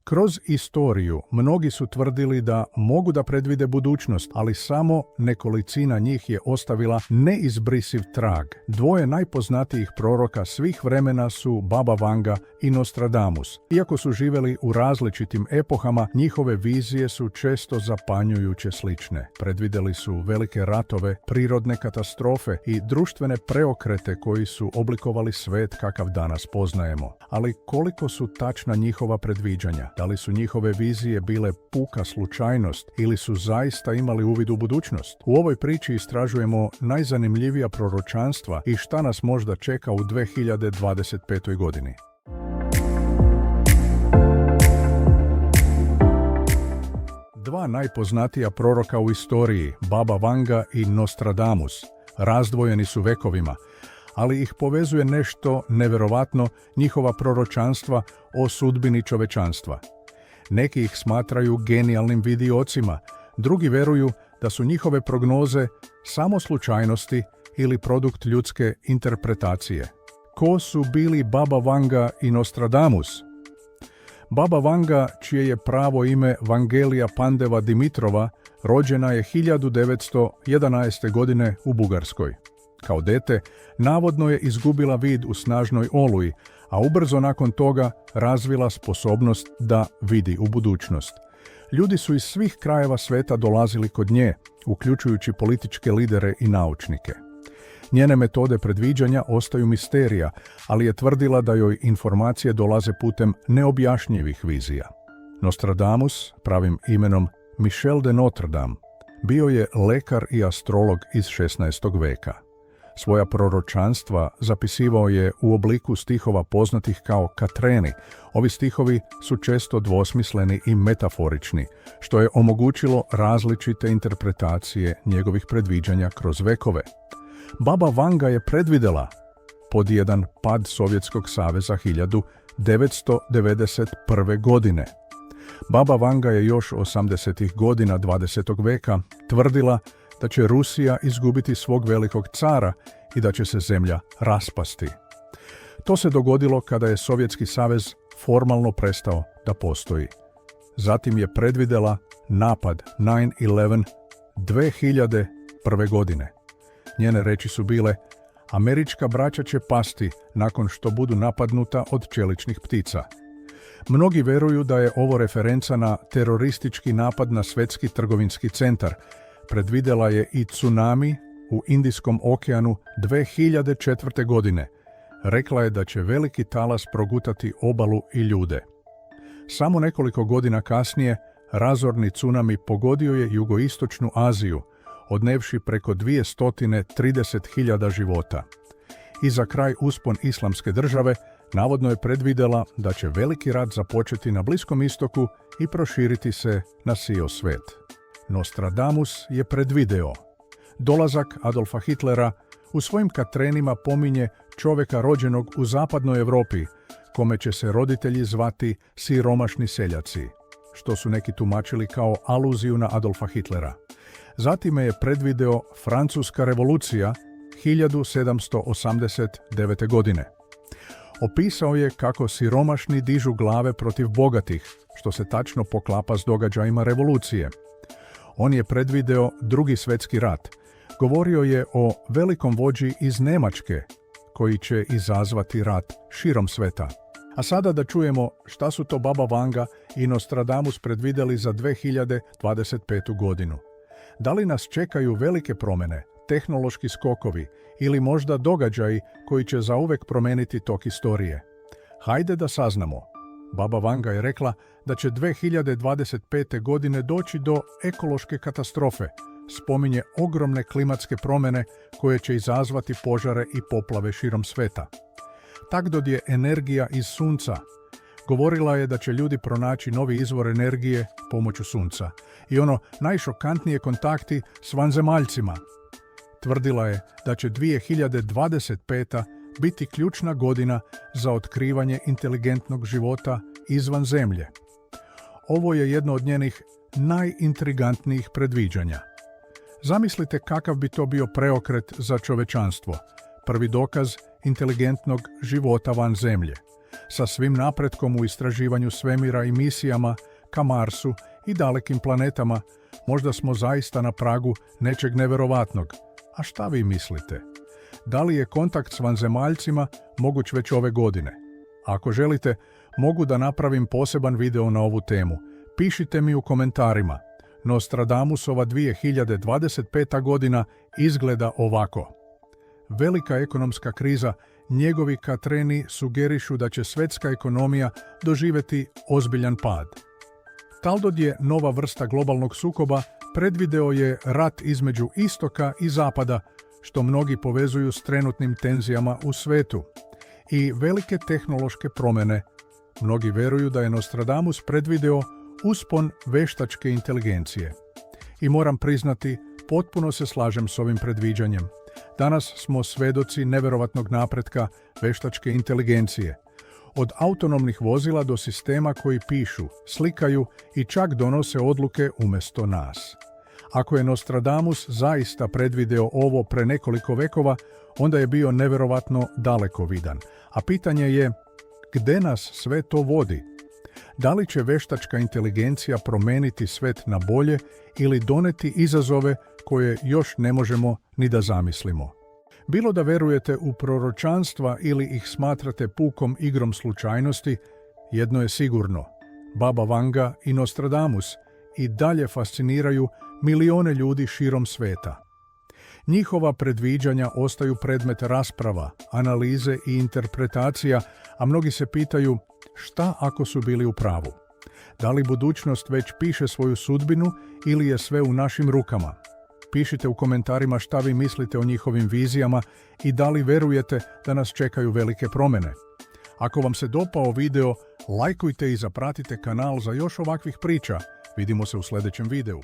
Kroz istoriju mnogi su tvrdili da mogu da predvide budućnost, ali samo nekolicina njih je ostavila neizbrisiv trag. Dvoje najpoznatijih proroka svih vremena su Baba Vanga i Nostradamus. Iako su živjeli u različitim epohama, njihove vizije su često zapanjujuće slične. Predvidjeli su velike ratove, prirodne katastrofe i društvene preokrete koji su oblikovali svet kakav danas poznajemo. Ali koliko su tačna njihova predviđanja? Da li su njihove vizije bile puka slučajnost ili su zaista imali uvid u budućnost? U ovoj priči istražujemo najzanimljivija proročanstva i šta nas možda čeka u 2025. godini. Dva najpoznatija proroka u istoriji, Baba Vanga i Nostradamus, razdvojeni su vekovima, ali ih povezuje nešto neverovatno, njihova proročanstva o sudbini čovečanstva. Neki ih smatraju genijalnim vidiocima, drugi veruju da su njihove prognoze samo slučajnosti ili produkt ljudske interpretacije. Ko su bili Baba Vanga i Nostradamus? Baba Vanga, čije je pravo ime Vangelija Pandeva Dimitrova, rođena je 1911. godine u Bugarskoj. Kao dete, navodno je izgubila vid u snažnoj oluji, a ubrzo nakon toga razvila sposobnost da vidi u budućnost. Ljudi su iz svih krajeva sveta dolazili kod nje, uključujući političke lidere i naučnike. Njene metode predviđanja ostaju misterija, ali je tvrdila da joj informacije dolaze putem neobjašnjivih vizija. Nostradamus, pravim imenom Michel de Notre Dame, bio je lekar i astrolog iz 16. veka. Svoja proročanstva zapisivao je u obliku stihova poznatih kao katreni. Ovi stihovi su često dvosmisleni i metaforični, što je omogućilo različite interpretacije njegovih predviđanja kroz vekove. Baba Vanga je predvidjela pod jedan pad Sovjetskog saveza 1991. godine. Baba Vanga je još 80. godina 20. veka tvrdila da će Rusija izgubiti svog velikog cara i da će se zemlja raspasti. To se dogodilo kada je Sovjetski savez formalno prestao da postoji. Zatim je predvidjela napad 9/11 2001. godine. Njene reči su bile: američka braća će pasti nakon što budu napadnuta od čeličnih ptica. Mnogi veruju da je ovo referenca na teroristički napad na Svjetski trgovinski centar. Predvidjela je i tsunami u Indijskom okeanu 2004. godine. Rekla je da će veliki talas progutati obalu i ljude. Samo nekoliko godina kasnije razorni tsunami pogodio je jugoistočnu Aziju, odnevši preko 230.000 života. I za kraj uspon Islamske države navodno je predvidjela da će veliki rat započeti na Bliskom istoku i proširiti se na cijel svijet. Nostradamus je predvideo dolazak Adolfa Hitlera. U svojim katrenima pominje čovjeka rođenog u zapadnoj Europi, kome će se roditelji zvati siromašni seljaci, što su neki tumačili kao aluziju na Adolfa Hitlera. Zatim je predvideo Francuska revolucija 1789. godine. Opisao je kako siromašni dižu glave protiv bogatih, što se tačno poklapa s događajima revolucije. On je predvideo Drugi svjetski rat. Govorio je o velikom vođi iz Njemačke, koji će izazvati rat širom sveta. A sada da čujemo šta su to Baba Vanga i Nostradamus predvidjeli za 2025. godinu. Da li nas čekaju velike promjene, tehnološki skokovi ili možda događaji koji će zauvek promijeniti tok istorije? Hajde da saznamo. Baba Vanga je rekla da će 2025. godine doći do ekološke katastrofe. Spominje ogromne klimatske promjene koje će izazvati požare i poplave širom sveta. Takdod je energija iz sunca. Govorila je da će ljudi pronaći novi izvor energije pomoću sunca. I ono najšokantnije, kontakti s vanzemaljcima. Tvrdila je da će 2025. biti ključna godina za otkrivanje inteligentnog života izvan zemlje. Ovo je jedno od njenih najintrigantnijih predviđanja. Zamislite kakav bi to bio preokret za čovečanstvo. Prvi dokaz inteligentnog života van zemlje. Sa svim napretkom u istraživanju svemira i misijama ka Marsu i dalekim planetama, možda smo zaista na pragu nečeg neverovatnog. A šta vi mislite? Da li je kontakt s vanzemaljcima moguć već ove godine? Ako želite, mogu da napravim poseban video na ovu temu. Pišite mi u komentarima. Nostradamusova 2025. godina izgleda ovako. Velika ekonomska kriza, njegovi katreni sugerišu da će svetska ekonomija doživjeti ozbiljan pad. Taldod je nova vrsta globalnog sukoba, predvideo je rat između istoka i zapada, što mnogi povezuju s trenutnim tenzijama u svetu, i velike tehnološke promjene. Mnogi veruju da je Nostradamus predvideo uspon veštačke inteligencije. I moram priznati, potpuno se slažem s ovim predviđanjem. Danas smo svedoci neverovatnog napretka veštačke inteligencije. Od autonomnih vozila do sistema koji pišu, slikaju i čak donose odluke umjesto nas. Ako je Nostradamus zaista predvideo ovo pre nekoliko vekova, onda je bio neverovatno dalekovidan. A pitanje je, gde nas sve to vodi? Da li će veštačka inteligencija promeniti svet na bolje ili doneti izazove koje još ne možemo ni da zamislimo? Bilo da verujete u proročanstva ili ih smatrate pukom igrom slučajnosti, jedno je sigurno. Baba Vanga i Nostradamus i dalje fasciniraju milione ljudi širom sveta. Njihova predviđanja ostaju predmet rasprava, analize i interpretacija, a mnogi se pitaju šta ako su bili u pravu. Da li budućnost već piše svoju sudbinu ili je sve u našim rukama? Pišite u komentarima šta vi mislite o njihovim vizijama i da li verujete da nas čekaju velike promjene. Ako vam se dopao video, lajkujte i zapratite kanal za još ovakvih priča. Vidimo se u sljedećem videu.